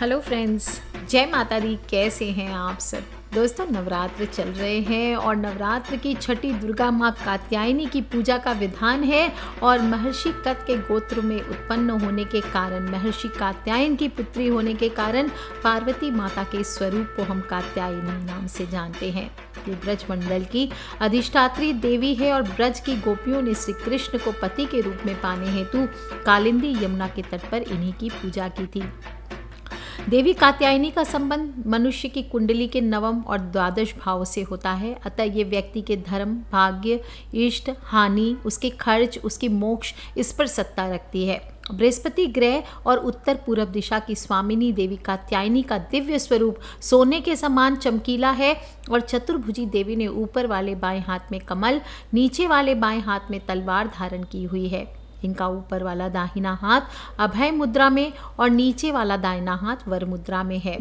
Hello friends, जय माता दी। कैसे हैं आप सब दोस्तों? नवरात्र चल रहे हैं और नवरात्र की छठी दुर्गा माँ कात्यायनी की पूजा का विधान है। और महर्षि कत के गोत्र में उत्पन्न होने के कारण, महर्षि कात्यायन की पुत्री होने के कारण पार्वती माता के स्वरूप को हम कात्यायनी नाम से जानते हैं। ये ब्रज मंडल की अधिष्ठात्री देवी है और ब्रज की गोपियों ने श्री कृष्ण को पति के रूप में पाने हेतु कालिंदी यमुना के तट पर इन्हीं की पूजा की थी। देवी कात्यायनी का संबंध मनुष्य की कुंडली के नवम और द्वादश भाव से होता है। अतः ये व्यक्ति के धर्म, भाग्य, इष्ट, हानि, उसके खर्च, उसकी मोक्ष, इस पर सत्ता रखती है। बृहस्पति ग्रह और उत्तर पूर्व दिशा की स्वामिनी देवी कात्यायनी का दिव्य स्वरूप सोने के समान चमकीला है और चतुर्भुजी देवी ने ऊपर वाले बाएं हाथ में कमल, नीचे वाले बाएं हाथ में तलवार धारण की हुई है। इनका ऊपर वाला दाहिना हाथ अभय मुद्रा में और नीचे वाला दाहिना हाथ वर मुद्रा में है।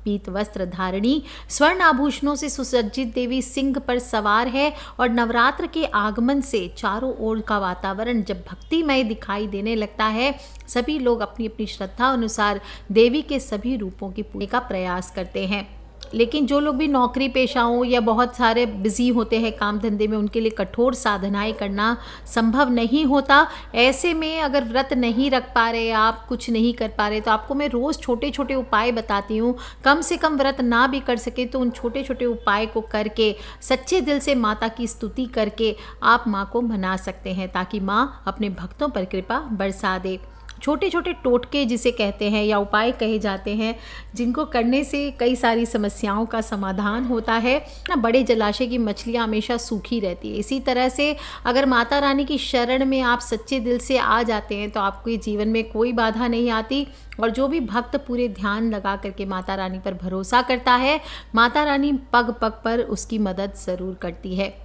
पीत वस्त्र धारणी, स्वर्ण आभूषणों से सुसज्जित देवी सिंह पर सवार है और नवरात्र के आगमन से चारों ओर का वातावरण जब भक्तिमय दिखाई देने लगता है, सभी लोग अपनी अपनी श्रद्धा अनुसार देवी के सभी रूपों की पूजा का प्रयास करते हैं। लेकिन जो लोग भी नौकरी पेशाओं या बहुत सारे बिजी होते हैं काम धंधे में, उनके लिए कठोर साधनाएं करना संभव नहीं होता। ऐसे में अगर व्रत नहीं रख पा रहे, आप कुछ नहीं कर पा रहे, तो आपको मैं रोज़ छोटे छोटे उपाय बताती हूँ। कम से कम व्रत ना भी कर सके तो उन छोटे छोटे उपाय को करके, सच्चे दिल से माता की स्तुति करके आप माँ को मना सकते हैं, ताकि माँ अपने भक्तों पर कृपा बरसा दे। छोटे छोटे टोटके जिसे कहते हैं या उपाय कहे जाते हैं, जिनको करने से कई सारी समस्याओं का समाधान होता है ना। बड़े जलाशय की मछलियाँ हमेशा सूखी रहती है। इसी तरह से अगर माता रानी की शरण में आप सच्चे दिल से आ जाते हैं तो आपके जीवन में कोई बाधा नहीं आती। और जो भी भक्त पूरे ध्यान लगा करके माता रानी पर भरोसा करता है, माता रानी पग पग पर उसकी मदद ज़रूर करती है।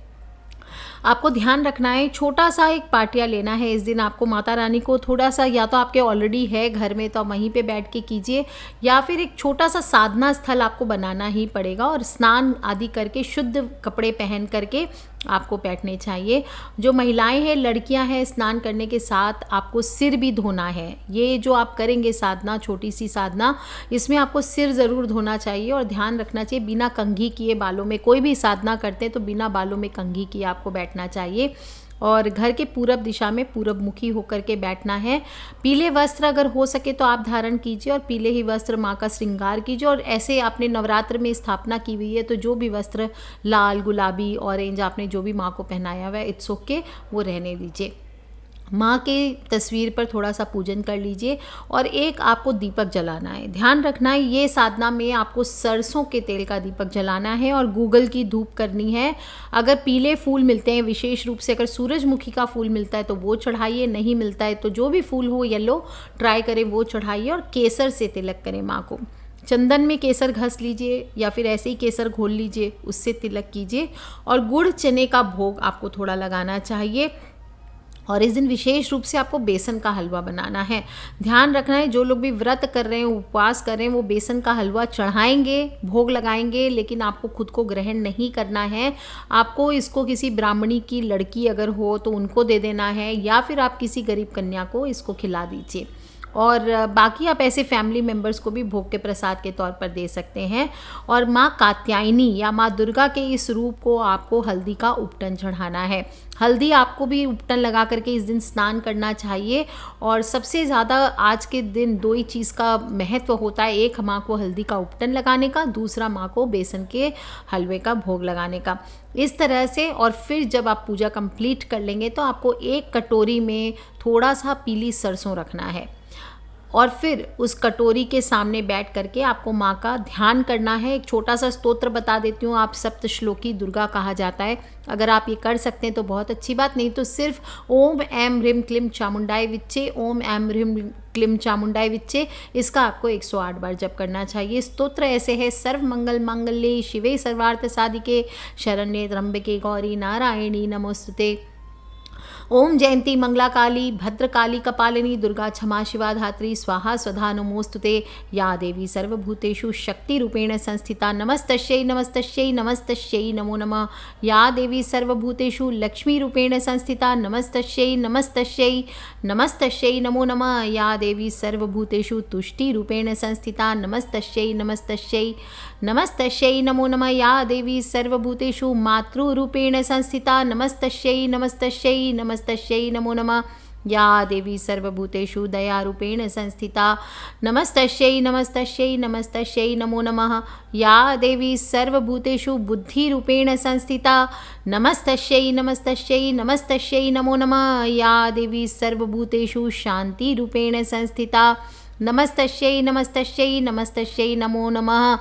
आपको ध्यान रखना है, छोटा सा एक पाटिया लेना है। इस दिन आपको माता रानी को थोड़ा सा, या तो आपके ऑलरेडी है घर में तो वहीं पे बैठ के कीजिए, या फिर एक छोटा सा साधना स्थल आपको बनाना ही पड़ेगा और स्नान आदि करके शुद्ध कपड़े पहन करके आपको बैठने चाहिए। जो महिलाएं हैं, लड़कियां हैं, स्नान करने के साथ आपको सिर भी धोना है। ये जो आप करेंगे साधना, छोटी सी साधना, इसमें आपको सिर ज़रूर धोना चाहिए और ध्यान रखना चाहिए बिना कंघी किए बालों में। कोई भी साधना करते हैं तो बिना बालों में कंघी किए आपको बैठना चाहिए और घर के पूरब दिशा में पूरब मुखी होकर के बैठना है। पीले वस्त्र अगर हो सके तो आप धारण कीजिए और पीले ही वस्त्र माँ का श्रृंगार कीजिए। और ऐसे आपने नवरात्र में स्थापना की हुई है तो जो भी वस्त्र लाल, गुलाबी, ऑरेंज आपने जो भी माँ को पहनाया हुआ है, इट्स ओके, वो रहने दीजिए। माँ के तस्वीर पर थोड़ा सा पूजन कर लीजिए और एक आपको दीपक जलाना है। ध्यान रखना है, ये साधना में आपको सरसों के तेल का दीपक जलाना है और गूगल की धूप करनी है। अगर पीले फूल मिलते हैं, विशेष रूप से अगर सूरजमुखी का फूल मिलता है तो वो चढ़ाइए, नहीं मिलता है तो जो भी फूल हो येलो ट्राई करें वो चढ़ाइए और केसर से तिलक करें माँ को। चंदन में केसर घस लीजिए या फिर ऐसे ही केसर घोल लीजिए, उससे तिलक कीजिए। और गुड़ चने का भोग आपको थोड़ा लगाना चाहिए। और इस दिन विशेष रूप से आपको बेसन का हलवा बनाना है। ध्यान रखना है, जो लोग भी व्रत कर रहे हैं, उपवास कर रहे हैं, वो बेसन का हलवा चढ़ाएंगे, भोग लगाएंगे, लेकिन आपको खुद को ग्रहण नहीं करना है। आपको इसको किसी ब्राह्मणी की लड़की अगर हो तो उनको दे देना है, या फिर आप किसी गरीब कन्या को इसको खिला दीजिए। और बाकी आप ऐसे फैमिली मेम्बर्स को भी भोग के प्रसाद के तौर पर दे सकते हैं। और माँ कात्यायनी या माँ दुर्गा के इस रूप को आपको हल्दी का उपटन चढ़ाना है। हल्दी आपको भी उपटन लगा करके इस दिन स्नान करना चाहिए। और सबसे ज़्यादा आज के दिन दो ही चीज़ का महत्व होता है, एक माँ को हल्दी का उपटन लगाने का, दूसरा माँ को बेसन के हलवे का भोग लगाने का। इस तरह से और फिर जब आप पूजा कंप्लीट कर लेंगे तो आपको एक कटोरी में थोड़ा सा पीली सरसों रखना है और फिर उस कटोरी के सामने बैठ करके आपको माँ का ध्यान करना है। एक छोटा सा स्तोत्र बता देती हूँ, आप सप्तश्लोकी दुर्गा कहा जाता है। अगर आप ये कर सकते हैं तो बहुत अच्छी बात, नहीं तो सिर्फ ओम ऐं ह्रीं क्लीं चामुंडाय विच्चे, ओम ऐं ह्रीं क्लीं चामुंडाय विच्चे, इसका आपको 108 बार जप करना चाहिए। स्तोत्र ऐसे है, सर्व मंगल मांगल्ये शिवे सर्वार्थ साधिके शरण्ये त्र्यंबके गौरी नारायणी नमोस्तुते। ओम जयंती मंगला काली भद्रकाली कपालिनी दुर्गा क्षमा शिवा धात्री स्वाहा स्वधा नमोस्तुते या देवी सर्वभूतेषु शक्ति रूपेण संस्थिता नमस्तस्यै नमस्तस्यै नमस्तस्यै नमो नमः। या देवी सर्वभूतेषु लक्ष्मी रूपेण संस्थिता नमस्तस्यै नमस्तस्यै नमस्तस्यै नमो नमः। या देवी सर्वभूतेषु तुष्टि रूपेण संस्थिता नमस्तस्यै नमस्तस्यै नमस्तस्यै नमो नमः। या देवी सर्वभूतेषु मातृरूपेण संस्थिता नमस्तस्यै नमस्तस्यै नमस्तस्यै नमो नमः। या देवी सर्वभूतेषु दयारूपेण संस्थिता नमस्तस्यै नमस्तस्यै नमस्तस्यै नमो नमः। या देवी सर्वभूतेषु बुद्धिरूपेण संस्थिता नमस्तस्यै नमस्तस्यै नमस्तस्यै नमो नमः। या देवी सर्वभूतेषु शान्तिरूपेण संस्थिता नमस्तस्यै नमस्तस्यै नमस्तस्यै नमो नमः।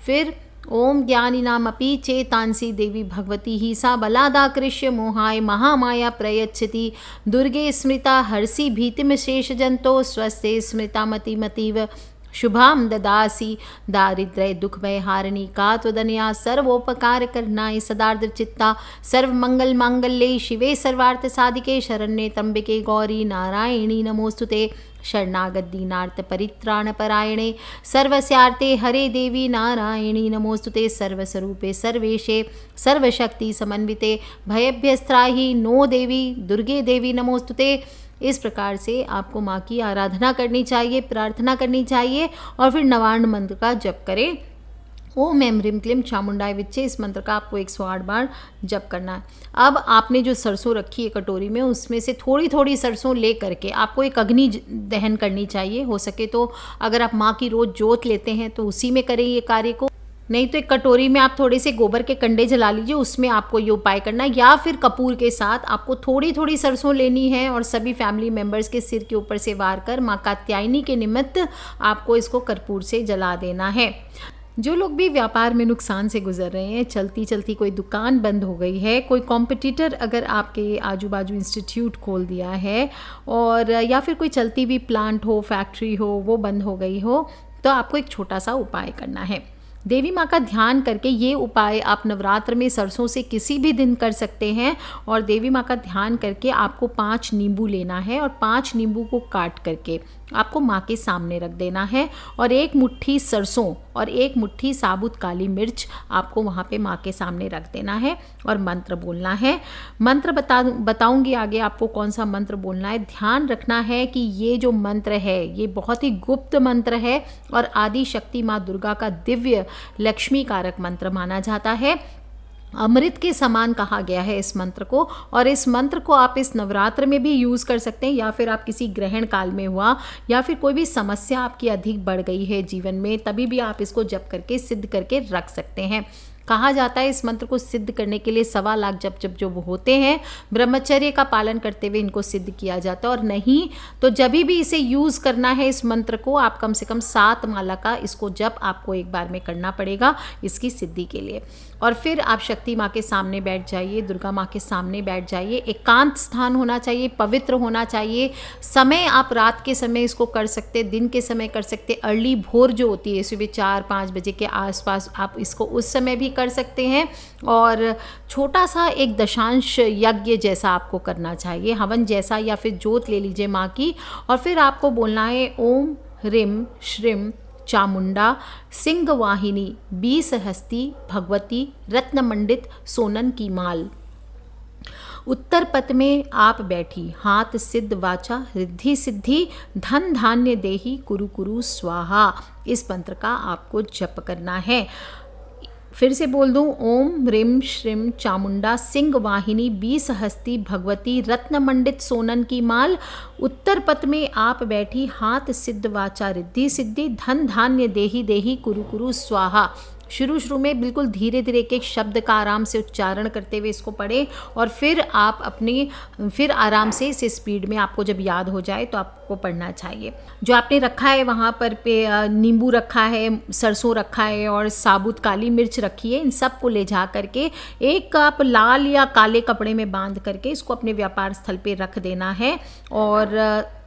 फिर ओम ज्ञानिनामपि चेतांसी देवी भगवती ही सा बलादा कृष्य मोहाय महामाया प्रयच्छति दुर्गे स्मृता हर्षि भीतिम शेष जंतो स्वस्ते स्मृता मतिमतीव शुभाम ददासी दारिद्र्य दुख भय हारिणी का त्वदन्या सर्वोपकार करनाय सदार्द्र चित्ता सर्व मंगल मांगल्ये शिवे सर्वार्थ साधिके शरण्ये त्र्यंबके गौरी नारायणी नमोस्तुते शरणागत दीनार्थ परित्राण परायणे सर्वस्यार्थे हरे देवी नारायणी नमोस्तुते सर्वस्वरूपे सर्वेशे सर्वशक्ति समन्विते भयभ्यस्त्राहि नो देवी दुर्गे देवी नमोस्तुते। इस प्रकार से आपको माँ की आराधना करनी चाहिए, प्रार्थना करनी चाहिए और फिर नवार्ण मंत्र का जप करें। ओम ऐं ह्रीं क्लीं चामुंडाय विच्चे, इस मंत्र का आपको 108 बार जप करना है। अब आपने जो सरसों रखी है कटोरी में, उसमें से थोड़ी थोड़ी सरसों ले करके आपको एक अग्नि दहन करनी चाहिए। हो सके तो अगर आप माँ की रोज़ जोत लेते हैं तो उसी में करें ये कार्य को, नहीं तो एक कटोरी में आप थोड़े से गोबर के कंडे जला लीजिए, उसमें आपको ये उपाय करना है। या फिर कपूर के साथ आपको थोड़ी थोड़ी सरसों लेनी है और सभी फैमिली मेम्बर्स के सिर के ऊपर से वार कर माँ कात्यायनी के निमित्त आपको इसको कर्पूर से जला देना है। जो लोग भी व्यापार में नुकसान से गुजर रहे हैं, चलती चलती कोई दुकान बंद हो गई है, कोई कॉम्पिटिटर अगर आपके आजू बाजू इंस्टीट्यूट खोल दिया है, और या फिर कोई चलती हुई प्लांट हो, फैक्ट्री हो, वो बंद हो गई हो, तो आपको एक छोटा सा उपाय करना है। देवी माँ का ध्यान करके ये उपाय आप नवरात्र में सरसों से किसी भी दिन कर सकते हैं। और देवी माँ का ध्यान करके आपको 5 नींबू लेना है और 5 नींबू को काट करके आपको माँ के सामने रख देना है, और 1 मुट्ठी सरसों और 1 मुट्ठी साबुत काली मिर्च आपको वहाँ पे माँ के सामने रख देना है और मंत्र बोलना है। मंत्र बताऊंगी आगे आपको कौन सा मंत्र बोलना है। ध्यान रखना है कि ये जो मंत्र है ये बहुत ही गुप्त मंत्र है और आदि शक्ति माँ दुर्गा का दिव्य लक्ष्मी कारक मंत्र माना जाता है। अमृत के समान कहा गया है इस मंत्र को, और इस मंत्र को आप इस नवरात्र में भी यूज़ कर सकते हैं, या फिर आप किसी ग्रहण काल में हुआ या फिर कोई भी समस्या आपकी अधिक बढ़ गई है जीवन में, तभी भी आप इसको जप करके सिद्ध करके रख सकते हैं। कहा जाता है इस मंत्र को सिद्ध करने के लिए 1.25 लाख जप जो होते हैं, ब्रह्मचर्य का पालन करते हुए इनको सिद्ध किया जाता है। और नहीं तो जब भी इसे यूज़ करना है इस मंत्र को, आप कम से कम 7 माला का इसको जप आपको एक बार में करना पड़ेगा इसकी सिद्धि के लिए। और फिर आप शक्ति माँ के सामने बैठ जाइए, दुर्गा माँ के सामने बैठ जाइए। एकांत स्थान होना चाहिए, पवित्र होना चाहिए। समय आप रात के समय इसको कर सकते, दिन के समय कर सकते, अर्ली भोर जो होती है सुबह 4-5 बजे के आसपास आप इसको उस समय भी कर सकते हैं। और छोटा सा एक दशांश यज्ञ जैसा आपको करना चाहिए, हवन जैसा, या फिर जोत ले लीजिए माँ की। और फिर आपको बोलना है ओम ह्रीं श्रीं चामुंडा सिंह वाहिनी 20 हस्ती भगवती रत्नमंडित सोनन की माल। उत्तर पथ में आप बैठी, हाथ सिद्ध वाचा रिद्धि सिद्धि धन धान्य देही कुरु कुरु स्वाहा। इस मंत्र का आपको जप करना है। फिर से बोल दूं, ओम ह्रीं श्रीं चामुंडा सिंह वाहिनी 20 हस्ती भगवती रत्नमंडित सोनन की माल। उत्तर पथ में आप बैठी, हाथ सिद्ध वाचा रिद्धि सिद्धि धन धान्य देही देही कुरु कुरु स्वाहा। शुरू में बिल्कुल धीरे धीरे एक एक शब्द का आराम से उच्चारण करते हुए इसको पढ़ें, और फिर आप फिर आराम से इस स्पीड में आपको जब याद हो जाए तो आपको पढ़ना चाहिए। जो आपने रखा है वहाँ पर नींबू रखा है, सरसों रखा है और साबुत काली मिर्च रखी है, इन सब को ले जा करके एक आप लाल या काले कपड़े में बांध करके इसको अपने व्यापार स्थल पे रख देना है। और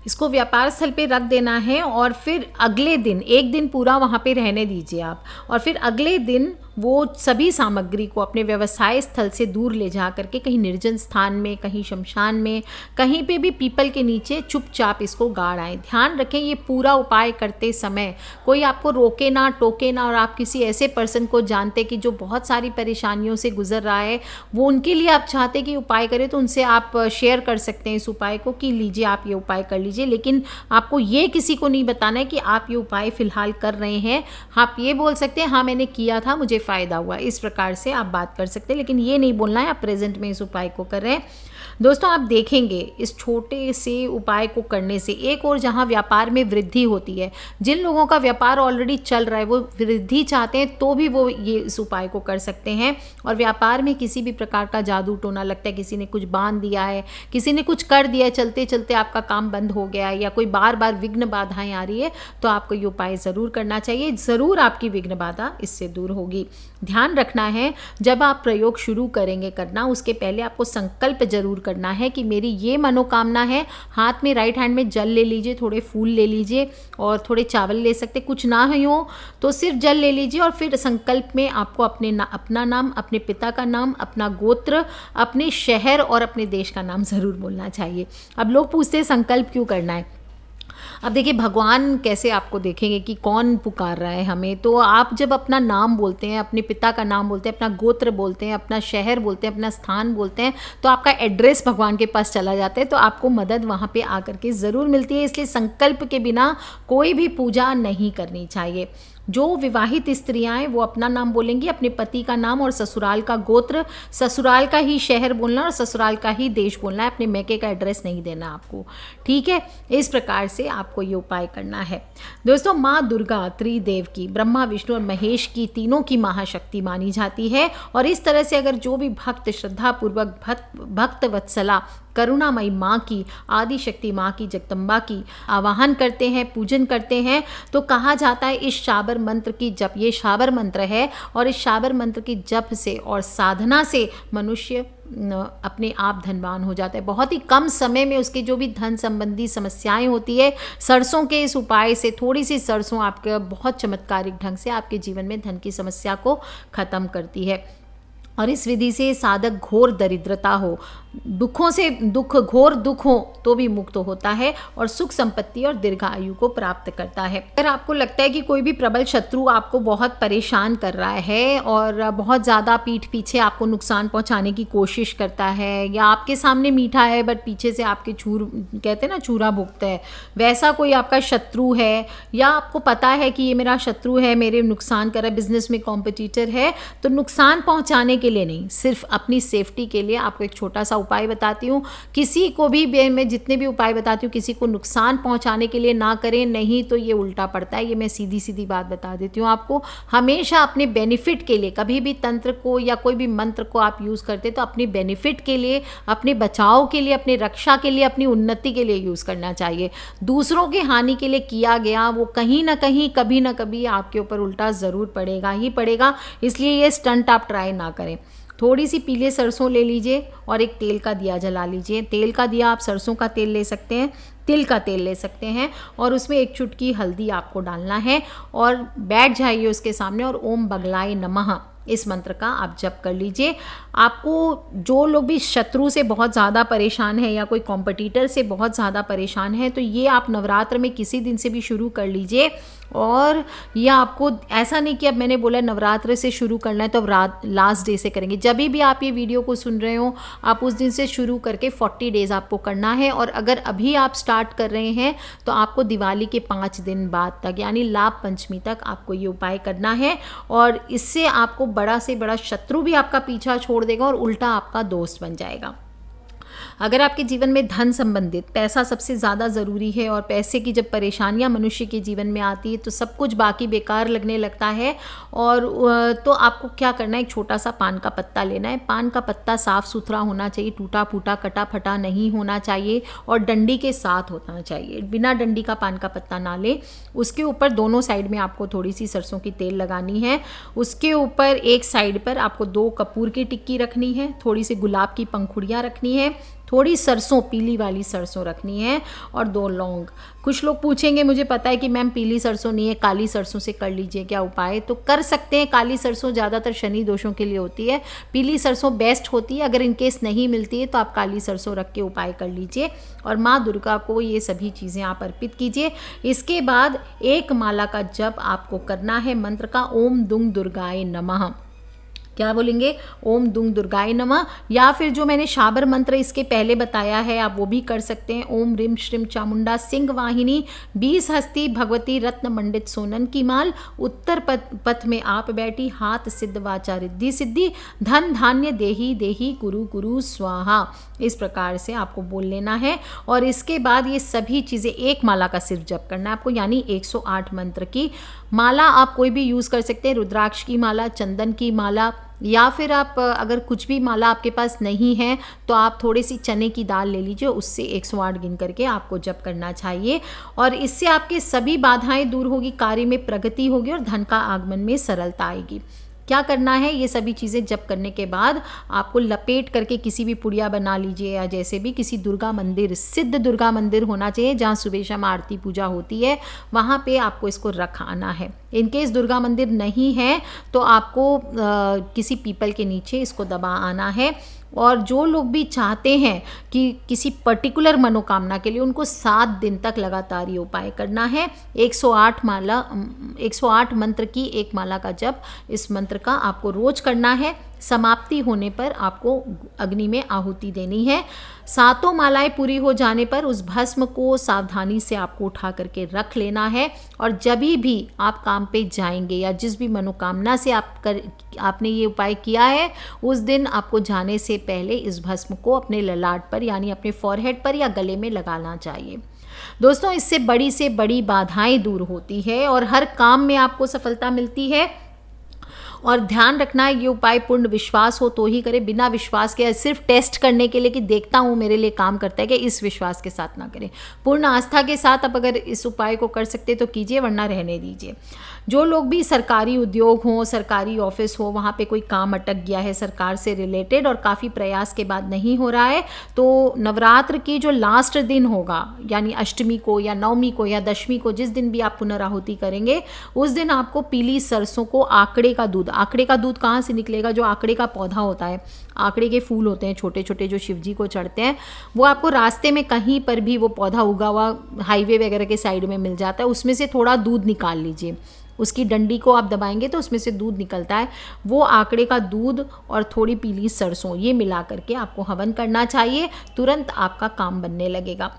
इसको व्यापार स्थल पे रख देना है, और फिर अगले दिन एक दिन पूरा वहाँ पे रहने दीजिए आप, और फिर अगले दिन वो सभी सामग्री को अपने व्यवसाय स्थल से दूर ले जा करके कहीं निर्जन स्थान में, कहीं शमशान में, कहीं पे भी पीपल के नीचे चुपचाप इसको गाड़ आएँ। ध्यान रखें ये पूरा उपाय करते समय कोई आपको रोके ना, टोके ना, और आप किसी ऐसे पर्सन को जानते कि जो बहुत सारी परेशानियों से गुजर रहा है, वो उनके लिए आप चाहते कि उपाय करें, तो उनसे आप शेयर कर सकते हैं इस उपाय को कि लीजिए आप ये उपाय कर लीजिए। लेकिन आपको ये किसी को नहीं बताना है कि आप ये उपाय फ़िलहाल कर रहे हैं। आप ये बोल सकते हैं हाँ मैंने किया था, मुझे फ़ायदा हुआ, इस प्रकार से आप बात कर सकते हैं, लेकिन ये नहीं बोलना है आप प्रेजेंट में इस उपाय को कर रहे हैं। दोस्तों आप देखेंगे इस छोटे से उपाय को करने से एक और जहाँ व्यापार में वृद्धि होती है, जिन लोगों का व्यापार ऑलरेडी चल रहा है वो वृद्धि चाहते हैं तो भी वो ये इस उपाय को कर सकते हैं। और व्यापार में किसी भी प्रकार का जादू टोना लगता है, किसी ने कुछ बांध दिया है, किसी ने कुछ कर दिया है, चलते चलते आपका काम बंद हो गया है, या कोई बार बार विघ्न बाधाएं आ रही है, तो आपको ये उपाय ज़रूर करना चाहिए। ज़रूर आपकी विघ्न बाधा इससे दूर होगी। ध्यान रखना है जब आप प्रयोग शुरू करेंगे करना, उसके पहले आपको संकल्प जरूर करना है कि मेरी ये मनोकामना है। हाथ में राइट हैंड में जल ले लीजिए, थोड़े फूल ले लीजिए और थोड़े चावल ले सकते, कुछ ना हो तो सिर्फ जल ले लीजिए। और फिर संकल्प में आपको अपना नाम, अपने पिता का नाम, अपना गोत्र, अपने शहर और अपने देश का नाम ज़रूर बोलना चाहिए। अब लोग पूछते हैं संकल्प क्यों करना है। अब देखिए भगवान कैसे आपको देखेंगे कि कौन पुकार रहा है हमें, तो आप जब अपना नाम बोलते हैं, अपने पिता का नाम बोलते हैं, अपना गोत्र बोलते हैं, अपना शहर बोलते हैं, अपना स्थान बोलते हैं, तो आपका एड्रेस भगवान के पास चला जाता है, तो आपको मदद वहाँ पे आकर के ज़रूर मिलती है। इसलिए संकल्प के बिना कोई भी पूजा नहीं करनी चाहिए। जो विवाहित स्त्रियां हैं वो अपना नाम बोलेंगी, अपने पति का नाम और ससुराल का गोत्र, ससुराल का ही शहर बोलना और ससुराल का ही देश बोलना है, अपने मैके का एड्रेस नहीं देना आपको, ठीक है। इस प्रकार से आपको ये उपाय करना है। दोस्तों माँ दुर्गा त्रिदेव की, ब्रह्मा विष्णु और महेश की, तीनों की महाशक्ति मानी जाती है। और इस तरह से अगर जो भी भक्त श्रद्धापूर्वक भक्त वत्सला करुणामयी माँ की, आदि शक्ति माँ की, जगदम्बा की आवाहन करते हैं, पूजन करते हैं, तो कहा जाता है इस शाबर मंत्र की जप, ये शाबर मंत्र है, और इस शाबर मंत्र की जप से और साधना से मनुष्य अपने आप धनवान हो जाता है। बहुत ही कम समय में उसके जो भी धन संबंधी समस्याएं होती है, सरसों के इस उपाय से, थोड़ी सी सरसों आपके बहुत चमत्कारिक ढंग से आपके जीवन में धन की समस्या को खत्म करती है। और इस विधि से साधक घोर दरिद्रता हो, दुखों से घोर दुख हो तो भी मुक्त होता है और सुख संपत्ति और दीर्घायु को प्राप्त करता है। अगर आपको लगता है कि कोई भी प्रबल शत्रु आपको बहुत परेशान कर रहा है और बहुत ज़्यादा पीठ पीछे आपको नुकसान पहुंचाने की कोशिश करता है, या आपके सामने मीठा है बट पीछे से आपके कहते हैं ना छुरा भुगता है, वैसा कोई आपका शत्रु है, या आपको पता है कि ये मेरा शत्रु है, मेरे नुकसान कर रहा है, बिजनेस में कॉम्पिटिटर है, तो नुकसान पहुँचाने के लिए नहीं, सिर्फ अपनी सेफ्टी के लिए आपको एक छोटा सा उपाय बताती हूँ। किसी को भी मैं जितने भी उपाय बताती हूँ किसी को नुकसान पहुँचाने के लिए ना करें, नहीं तो ये उल्टा पड़ता है। ये मैं सीधी सीधी बात बता देती हूँ आपको। हमेशा अपने बेनिफिट के लिए कभी भी तंत्र को या कोई भी मंत्र को आप यूज़ करते तो अपने बेनिफिट के लिए, अपने बचाव के लिए, अपनी रक्षा के लिए, अपनी उन्नति के लिए यूज़ करना चाहिए। दूसरों की हानि के लिए किया गया वो कहीं ना कहीं कभी ना कभी आपके ऊपर उल्टा ज़रूर पड़ेगा ही पड़ेगा। इसलिए ये स्टंट आप ट्राई ना करें। थोड़ी सी पीले सरसों ले लीजिए और एक तेल का दिया जला लीजिए। तेल का दिया आप सरसों का तेल ले सकते हैं, तिल का तेल ले सकते हैं, और उसमें एक चुटकी हल्दी आपको डालना है और बैठ जाइए उसके सामने और ओम बगलाय नमः इस मंत्र का आप जप कर लीजिए। आपको जो लोग भी शत्रु से बहुत ज़्यादा परेशान है या कोई कॉम्पिटिटर से बहुत ज़्यादा परेशान है, तो ये आप नवरात्र में किसी दिन से भी शुरू कर लीजिए। और ये आपको ऐसा नहीं कि अब मैंने बोला नवरात्र से शुरू करना है तो अब लास्ट डे से करेंगे। जब भी आप ये वीडियो को सुन रहे हो आप उस दिन से शुरू करके 40 डेज़ आपको करना है। और अगर अभी आप स्टार्ट कर रहे हैं तो आपको दिवाली के 5 दिन बाद तक यानी लाभ पंचमी तक आपको ये उपाय करना है। और इससे आपको बड़ा से बड़ा शत्रु भी आपका पीछा छोड़ देगा और उल्टा आपका दोस्त बन जाएगा। अगर आपके जीवन में धन संबंधित, पैसा सबसे ज़्यादा ज़रूरी है और पैसे की जब परेशानियां मनुष्य के जीवन में आती है तो सब कुछ बाकी बेकार लगने लगता है। और तो आपको क्या करना है, एक छोटा सा पान का पत्ता लेना है। पान का पत्ता साफ़ सुथरा होना चाहिए, टूटा फूटा कटा फटा नहीं होना चाहिए और डंडी के साथ होना चाहिए। बिना डंडी का पान का पत्ता ना ले। उसके ऊपर दोनों साइड में आपको थोड़ी सी सरसों की तेल लगानी है। उसके ऊपर एक साइड पर आपको 2 कपूर की टिक्की रखनी है, थोड़ी सी गुलाब की पंखुड़ियाँ रखनी है, थोड़ी सरसों, पीली वाली सरसों रखनी है और 2 लौंग। कुछ लोग पूछेंगे, मुझे पता है कि मैम पीली सरसों नहीं है, काली सरसों से कर लीजिए क्या उपाय, तो कर सकते हैं। काली सरसों ज़्यादातर शनि दोषों के लिए होती है, पीली सरसों बेस्ट होती है। अगर इनकेस नहीं मिलती है तो आप काली सरसों रख के उपाय कर लीजिए और माँ दुर्गा को ये सभी चीज़ें आप अर्पित कीजिए। इसके बाद 1 माला का जप आपको करना है मंत्र का, ओम दुंग दुर्गाय नमः। क्या बोलेंगे? ओम दुंग दुर्गाय नमः। या फिर जो मैंने शाबर मंत्र इसके पहले बताया है आप वो भी कर सकते हैं। ओम ह्रीम श्रीम चामुंडा सिंह वाहिनी 20 हस्ती भगवती रत्न मंडित सोनन की माल, उत्तर पथ में आप बैठी, हाथ सिद्ध वाचा रिद्धि सिद्धि, धन धान्य देही देही कुरु कुरु स्वाहा। इस प्रकार से आपको बोल लेना है और इसके बाद ये सभी चीज़ें 1 माला का सिर्फ जप करना है आपको, यानी 108 मंत्र की माला आप कोई भी यूज़ कर सकते हैं। रुद्राक्ष की माला, चंदन की माला, या फिर आप अगर कुछ भी माला आपके पास नहीं है तो आप थोड़ी सी चने की दाल ले लीजिए, उससे 108 गिन करके आपको जप करना चाहिए और इससे आपके सभी बाधाएं दूर होगी, कार्य में प्रगति होगी और धन का आगमन में सरलता आएगी। क्या करना है? ये सभी चीज़ें जप करने के बाद आपको लपेट करके किसी भी पुड़िया बना लीजिए या जैसे भी किसी दुर्गा मंदिर, सिद्ध दुर्गा मंदिर होना चाहिए जहाँ सुबह शाम आरती पूजा होती है, वहाँ पे आपको इसको रखाना है। इनकेस दुर्गा मंदिर नहीं है तो आपको किसी पीपल के नीचे इसको दबा आना है। और जो लोग भी चाहते हैं कि किसी पर्टिकुलर मनोकामना के लिए, उनको 7 दिन तक लगातार ये उपाय करना है। 108 मंत्र की 1 माला का जप इस मंत्र का आपको रोज करना है। समाप्ति होने पर आपको अग्नि में आहुति देनी है। 7 मालाएं पूरी हो जाने पर उस भस्म को सावधानी से आपको उठा करके रख लेना है और जब भी आप काम पे जाएंगे या जिस भी मनोकामना से आपने ये उपाय किया है, उस दिन आपको जाने से पहले इस भस्म को अपने ललाट पर यानी अपने फॉरहेड पर या गले में लगाना चाहिए। दोस्तों, इससे बड़ी से बड़ी बाधाएं दूर होती है और हर काम में आपको सफलता मिलती है। और ध्यान रखना है ये उपाय पूर्ण विश्वास हो तो ही करें, बिना विश्वास के सिर्फ टेस्ट करने के लिए कि देखता हूँ मेरे लिए काम करता है कि इस विश्वास के साथ ना करें। पूर्ण आस्था के साथ आप अगर इस उपाय को कर सकते तो कीजिए, वरना रहने दीजिए। जो लोग भी सरकारी उद्योग हो, सरकारी ऑफिस हो, वहाँ पे कोई काम अटक गया है सरकार से रिलेटेड और काफ़ी प्रयास के बाद नहीं हो रहा है, तो नवरात्र की जो लास्ट दिन होगा यानी अष्टमी को या नवमी को या दशमी को, जिस दिन भी आप पुनराहुति करेंगे, उस दिन आपको पीली सरसों को आंकड़े का दूध कहाँ से निकलेगा? जो आंकड़े का पौधा होता है, आंकड़े के फूल होते हैं छोटे छोटे जो शिव जी को चढ़ते हैं, वो आपको रास्ते में कहीं पर भी वो पौधा उगा हुआ हाईवे वगैरह के साइड में मिल जाता है, उसमें से थोड़ा दूध निकाल लीजिए। उसकी डंडी को आप दबाएंगे तो उसमें से दूध निकलता है। वो आंकड़े का दूध और थोड़ी पीली सरसों ये मिला करके आपको हवन करना चाहिए, तुरंत आपका काम बनने लगेगा।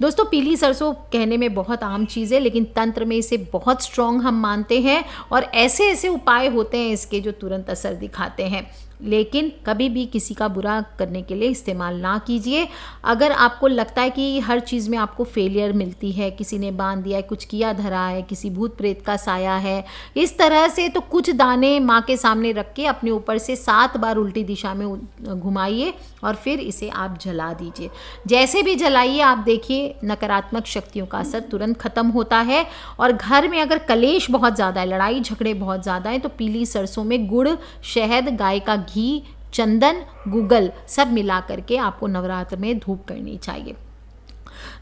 दोस्तों, पीली सरसों कहने में बहुत आम चीज़ है, लेकिन तंत्र में इसे बहुत स्ट्रॉन्ग हम मानते हैं और ऐसे ऐसे उपाय होते हैं इसके जो तुरंत असर दिखाते हैं। लेकिन कभी भी किसी का बुरा करने के लिए इस्तेमाल ना कीजिए। अगर आपको लगता है कि हर चीज़ में आपको फेलियर मिलती है, किसी ने बांध दिया है, कुछ किया धरा है, किसी भूत प्रेत का साया है, इस तरह से, तो कुछ दाने माँ के सामने रख के अपने ऊपर से 7 बार उल्टी दिशा में घुमाइए और फिर इसे आप जला दीजिए। जैसे भी जलाइए आप देखिए नकारात्मक शक्तियों का असर तुरंत खत्म होता है। और घर में अगर कलेश बहुत ज़्यादा है, लड़ाई झगड़े बहुत ज़्यादा है, तो पीली सरसों में गुड़, शहद, गाय का घी, चंदन, गूगल सब मिला करके आपको नवरात्र में धूप करनी चाहिए।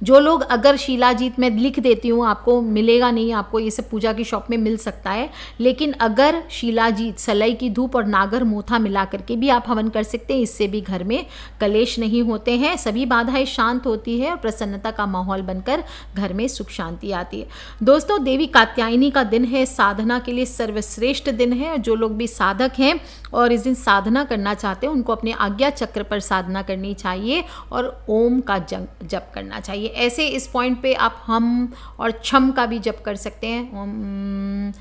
जो लोग, अगर शिलाजीत में लिख देती हूँ, आपको मिलेगा नहीं, आपको ये सब पूजा की शॉप में मिल सकता है, लेकिन अगर शिलाजीत, सलाई की धूप और नागर मोथा मिला करके भी आप हवन कर सकते हैं। इससे भी घर में कलेश नहीं होते हैं, सभी बाधाएं शांत होती है और प्रसन्नता का माहौल बनकर घर में सुख शांति आती है। दोस्तों, देवी कात्यायनी का दिन है, साधना के लिए सर्वश्रेष्ठ दिन है। जो लोग भी साधक हैं और इस दिन साधना करना चाहते हैं, उनको अपने आज्ञा चक्र पर साधना करनी चाहिए और ओम का जप करना चाहिए। ऐसे इस पॉइंट पे आप हम और छम का भी जप कर सकते हैं। ओम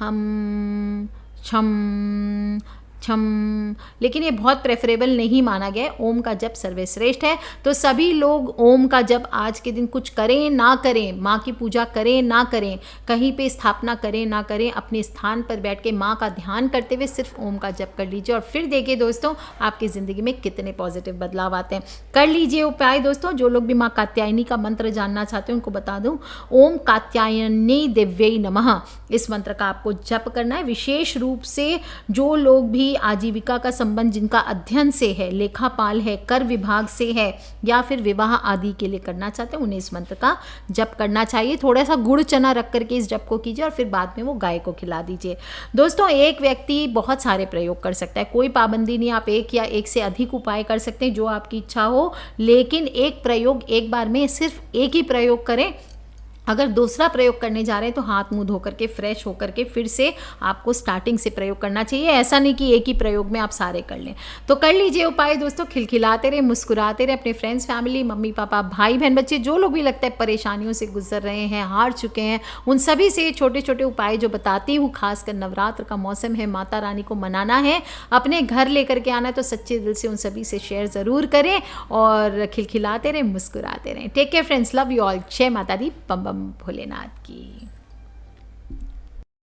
हम छम छम, लेकिन ये बहुत प्रेफरेबल नहीं माना गया है। ओम का जप सर्वश्रेष्ठ है, तो सभी लोग ओम का जप आज के दिन कुछ करें ना करें, माँ की पूजा करें ना करें, कहीं पे स्थापना करें ना करें, अपने स्थान पर बैठ के माँ का ध्यान करते हुए सिर्फ ओम का जप कर लीजिए और फिर देखिए दोस्तों आपकी ज़िंदगी में कितने पॉजिटिव बदलाव आते हैं। कर लीजिए उपाय दोस्तों। जो लोग भी माँ कात्यायनी का मंत्र जानना चाहते हैं उनको बता दूँ, ओम कात्यायनी दिव्यै नमः, इस मंत्र का आपको जप करना है। विशेष रूप से जो लोग भी आपकी आजीविका का संबंध जिनका अध्ययन से है, लेखापाल है, कर विभाग से है या फिर विवाह आदि के लिए करना चाहते हैं, उन्हें इस मंत्र का जप करना चाहिए। थोड़ा सा गुड़ चना रख करके इस जप को कीजिए और फिर बाद में वो गाय को खिला दीजिए। दोस्तों एक व्यक्ति बहुत सारे प्रयोग कर सकता है, कोई पाबंदी नहीं, आप एक या एक से अधिक उपाय कर सकते हैं जो आपकी इच्छा हो, लेकिन एक प्रयोग एक बार में सिर्फ एक ही प्रयोग करें। अगर दूसरा प्रयोग करने जा रहे हैं तो हाथ मुंह धो करके फ्रेश होकर के फिर से आपको स्टार्टिंग से प्रयोग करना चाहिए। ऐसा नहीं कि एक ही प्रयोग में आप सारे कर लें। तो कर लीजिए उपाय दोस्तों, खिलखिलाते रहे, मुस्कुराते रहे, अपने फ्रेंड्स, फैमिली, मम्मी पापा, भाई बहन, बच्चे, जो लोग भी लगता है परेशानियों से गुजर रहे हैं, हार चुके हैं, उन सभी से छोटे छोटे उपाय जो बताती हूँ, खासकर नवरात्र का मौसम है, माता रानी को मनाना है, अपने घर लेकर के आना है, तो सच्चे दिल से उन सभी से शेयर ज़रूर करें और खिलखिलाते रहें, मुस्कुराते रहें। Take care friends, love you all. जय माता दी, बम बम भोलेनाथ की।